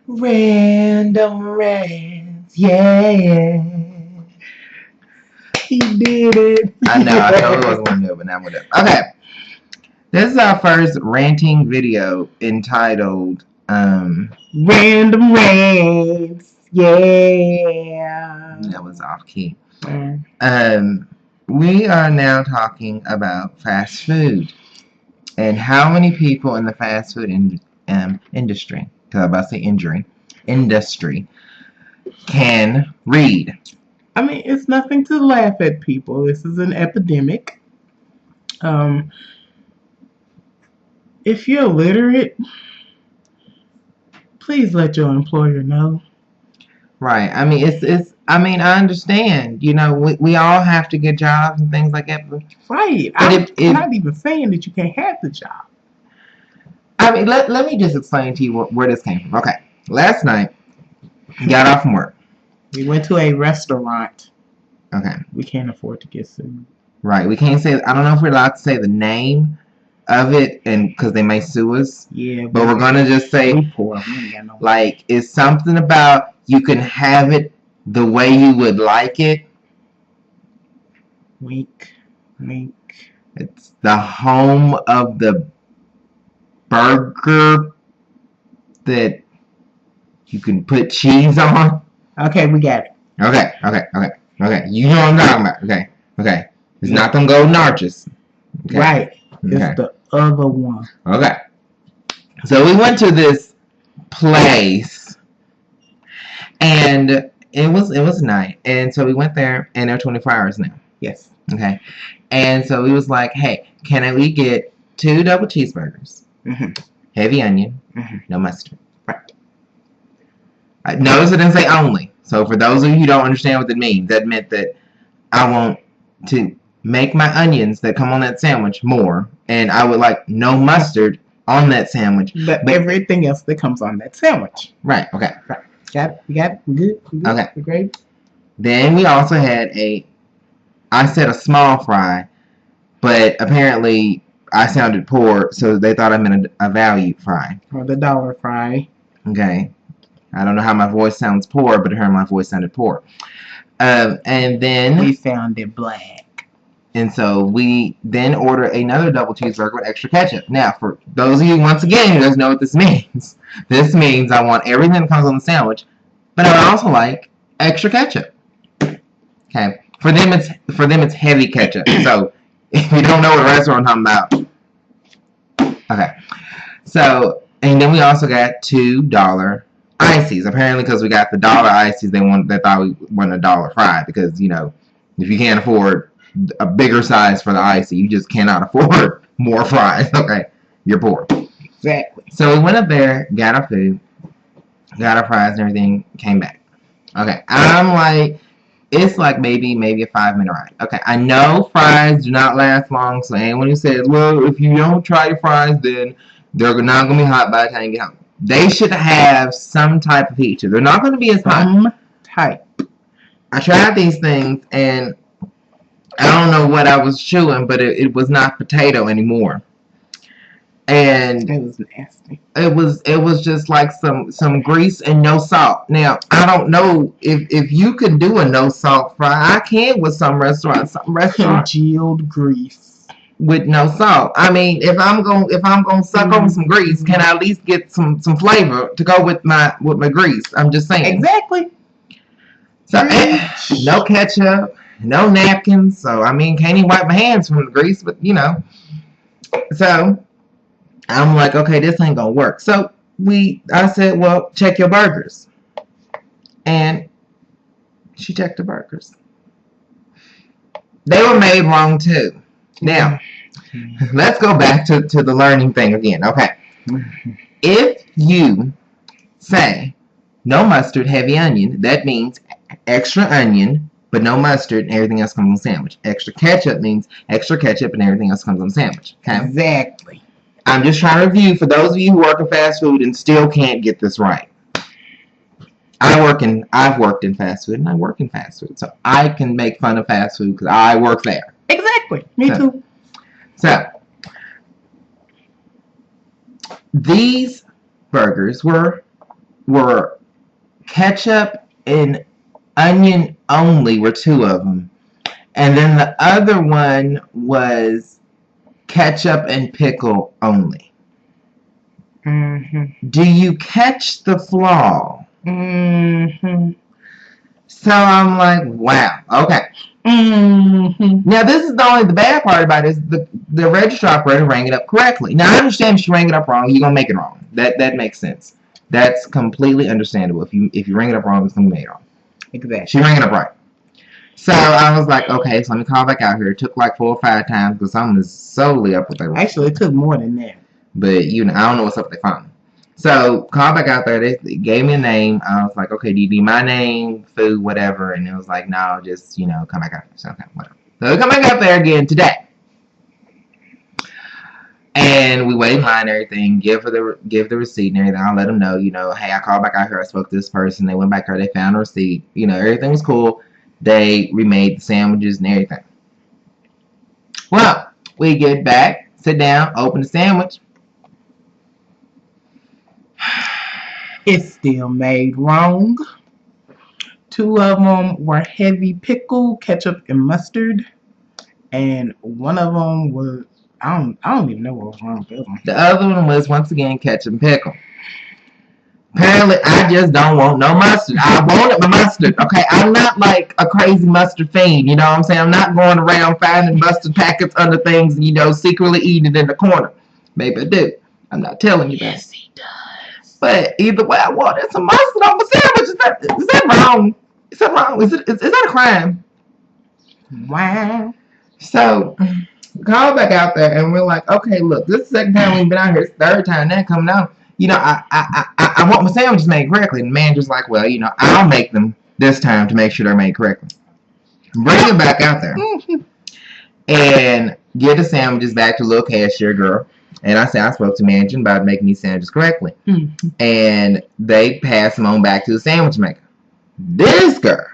Random rants, yeah. He did it. I know, I totally wasn't going to do it, but now I'm going to do it. Okay. This is our first ranting video entitled, Random rants, yeah. that was off key. Mm. We are now talking about fast food and how many people in the fast food industry, because I was about to say industry, can read. I mean, it's nothing to laugh at, people. This is an epidemic. If you're illiterate, please let your employer know. Right. I mean, I understand. You know, we all have to get jobs and things like that. Right. I'm not even saying that you can't have the job. I mean, let me just explain to you where this came from. Okay. Last night, got off from work. We went to a restaurant. Okay. We can't afford to get sued. Right. We can't say, I don't know if we're allowed to say the name of it, and because they may sue us. Yeah. But we're going to just say, like, it's something about you can have it the way you would like it. Wink. It's the home of the burger that you can put cheese on. Okay, we got it. Okay. You know what I'm talking about. Okay. It's not them golden arches. Okay. Right. It's the other one. Okay. So we went to this place, and it was night, and so we went there, and they're 24 hours now. Yes. Okay. And so we was like, hey, can we get 2 double cheeseburgers, heavy onion, no mustard. Right. Notice it didn't say only. So for those of you who don't understand what that means, that meant that I want to make my onions that come on that sandwich more, and I would like no mustard on that sandwich. But everything else that comes on that sandwich. Right. Okay. Right. Got it. You got it. Good. Okay. Great. Then we also had I said a small fry, but apparently I sounded poor, so they thought I meant a value fry. Or the dollar fry. Okay. I don't know how my voice sounds poor, but my voice sounded poor. And then we sounded black. And so we then order another double cheeseburger with extra ketchup. Now, for those of you, once again, who doesn't know what this means, this means I want everything that comes on the sandwich, but I would also like extra ketchup. Okay. For them, it's heavy ketchup. So if you don't know what a restaurant I'm talking about, okay. So, and then we also got $2 ices. Apparently, because we got the dollar ices, they thought we wanted a dollar fry, because, you know, if you can't afford a bigger size for the icy, you just cannot afford more fries. Okay, you're poor. Exactly. So we went up there, got our food, got our fries and everything, came back. Okay, I'm like, it's like maybe a 5-minute ride. Okay, I know fries do not last long, so anyone who says, well, if you don't try your fries, then they're not going to be hot by the time you get home. They should have some type of heat. They're not going to be as hot. Some type. I tried these things, and I don't know what I was chewing, but it was not potato anymore. And it was nasty. It was just like some grease and no salt. Now, I don't know if you can do a no salt fry. I can with some restaurants. Congealed grease with no salt. I mean, if I'm gonna suck on some grease, can I at least get some flavor to go with my grease? I'm just saying. Exactly. So no ketchup, no napkins. So I mean, can't even wipe my hands from the grease, but you know. So I'm like, okay, this ain't gonna work. So I said, well, check your burgers. And she checked the burgers. They were made wrong too. Now, let's go back to the learning thing again. Okay. If you say no mustard, heavy onion, that means extra onion, but no mustard, and everything else comes on the sandwich. Extra ketchup means extra ketchup, and everything else comes on the sandwich. Okay? Exactly. I'm just trying to review for those of you who work in fast food and still can't get this right. I've worked in fast food, and I work in fast food, so I can make fun of fast food because I work there. Exactly. Me too. So these burgers were were ketchup and onion only, were two of them. And then the other one was ketchup and pickle only. Mm-hmm. Do you catch the flaw? Mm-hmm. So I'm like, wow, okay. Mm-hmm. Now this is the bad part about it is the register operator rang it up correctly. Now I understand if she rang it up wrong, you're gonna make it wrong. That makes sense. That's completely understandable. If you ring it up wrong, it's gonna be made wrong. Exactly. She rang it up right. So I was like, okay, so let me call back out here. It took like 4 or 5 times because something is solely up with their phone. Actually, it took more than that. But I don't know what's up with their phone. So call back out there. They gave me a name. I was like, okay, do you need my name, food, whatever? And it was like, no, just come back out. So okay, whatever. So we come back out there again today. And we wait in line and everything, give the receipt and everything. I'll let them know, hey, I called back out here. I spoke to this person. They went back there. They found a receipt. Everything was cool. They remade the sandwiches and everything. Well, we get back, sit down, open the sandwich. It's still made wrong. 2 of them were heavy pickle, ketchup, and mustard, and one of them was I don't even know what was wrong with the other one. The other one was once again ketchup and pickle. Apparently, I just don't want no mustard. I wanted my mustard. Okay, I'm not like a crazy mustard fiend. You know what I'm saying? I'm not going around finding mustard packets under things and secretly eating it in the corner. Maybe I do. I'm not telling you that. Yes, he does. But either way, I wanted some mustard on my sandwich. Is that wrong? Is that wrong? Is that a crime? Wow. So we called back out there and we're like, okay, look, this is the second time we've been out here. It's the third time now coming out. I want my sandwiches made correctly. And the manager's like, well, I'll make them this time to make sure they're made correctly. Bring it back out there and get the sandwiches back to the little cashier girl. And I said, I spoke to manager about making these sandwiches correctly. And they pass them on back to the sandwich maker. This girl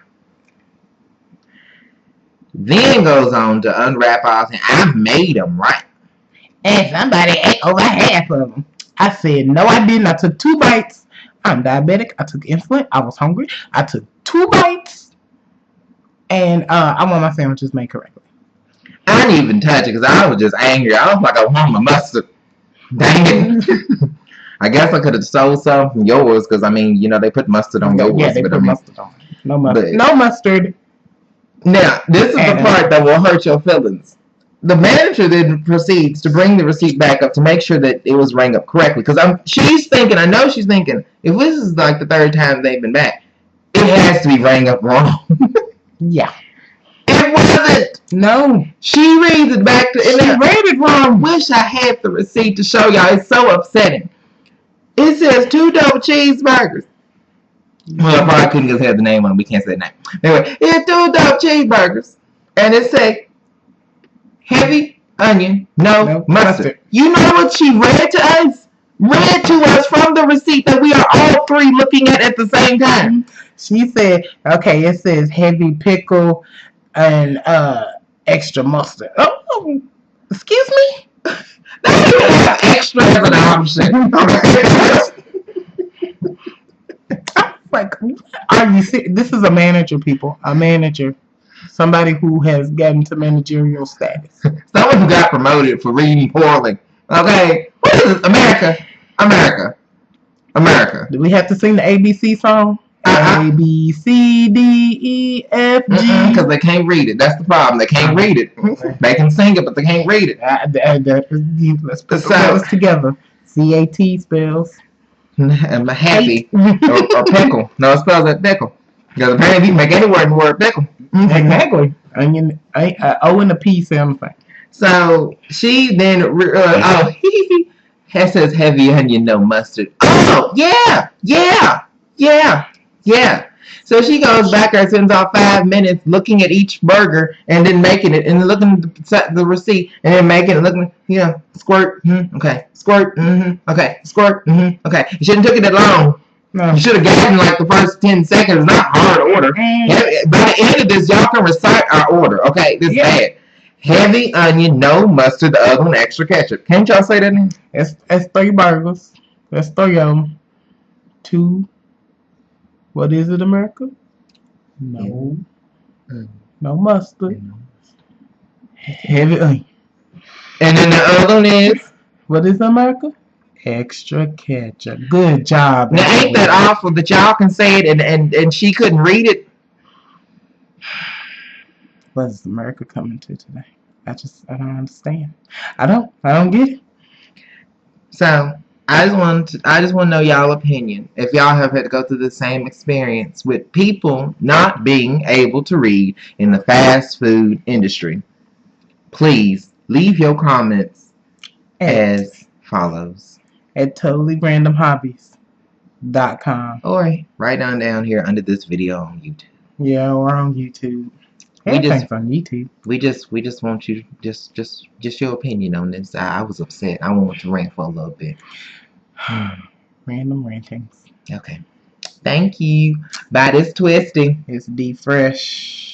then goes on to unwrap all things. I made them right. And somebody ate over half of them. I said, no, I didn't. I took 2 bites. I'm diabetic. I took insulin. I was hungry. I took 2 bites. And I want my sandwiches made correctly. I didn't even touch it because I was just angry. I was like, I want my mustard. Dang it. I guess I could have stole some from yours because, they put mustard on yours. Yeah, they put mustard on. No mustard. No mustard. Now, this is the part that will hurt your feelings. The manager then proceeds to bring the receipt back up to make sure that it was rang up correctly. Because I know she's thinking, if this is like the third time they've been back, it has to be rang up wrong. Yeah. It wasn't. No. She reads it back to, and they read it wrong. Wish I had the receipt to show y'all. It's so upsetting. It says 2 double cheeseburgers. Well, I probably couldn't just have the name on it. We can't say the name. Anyway, it's 2 double cheeseburgers. And it say heavy onion, no mustard. You know what she read to us? Read to us from the receipt that we are all 3 looking at the same time. She said, okay, it says heavy pickle and extra mustard. Oh, excuse me? They don't even have extra as an option. Like, are you serious? This is a manager, people. A manager. Somebody who has gotten to managerial status. Someone who got promoted for reading poorly. Okay? What is this? America. Do we have to sing the ABC song? A, B, C, D, E, F, G. Because they can't read it. That's the problem. They can't read it. They can sing it, but they can't read it. Let's put the letters together. C-A-T spells happy or pickle. No, it spells like pickle. Because apparently you can make any word in the word pickle. Exactly. Onion, O and a P sound the same. So she then, it says heavy onion, no mustard. Oh, yeah. So she goes back there, spends all 5 minutes looking at each burger and then making it, and then looking at the receipt and then making it, looking, squirt, okay, squirt, okay, squirt, okay. You shouldn't have took it that long. No. You should have gotten like the first 10 seconds, not hard order. By the end of this, y'all can recite our order, okay? This is bad. Heavy onion, no mustard, the other one extra ketchup. Can't y'all say that name? It's 3 burgers. That's 3 of them. 2 What is it, America? No. No mustard. Heavy onion. And then the other one is. What is America? Extra ketchup. Good job. Now ain't that awful that y'all can say it and she couldn't read it? What is America coming to today? I don't understand. I don't get it. So I just want to know y'all opinion. If y'all have had to go through the same experience with people not being able to read in the fast food industry, please leave your comments as follows. At totallyrandomhobbies.com. Or right down here under this video on YouTube. Yeah, we're on YouTube. Everything's on YouTube. We just want you just your opinion on this. I was upset. I want to rant for a little bit. Random rantings. Okay. Thank you. Bye. This Twisty. It's D Fresh.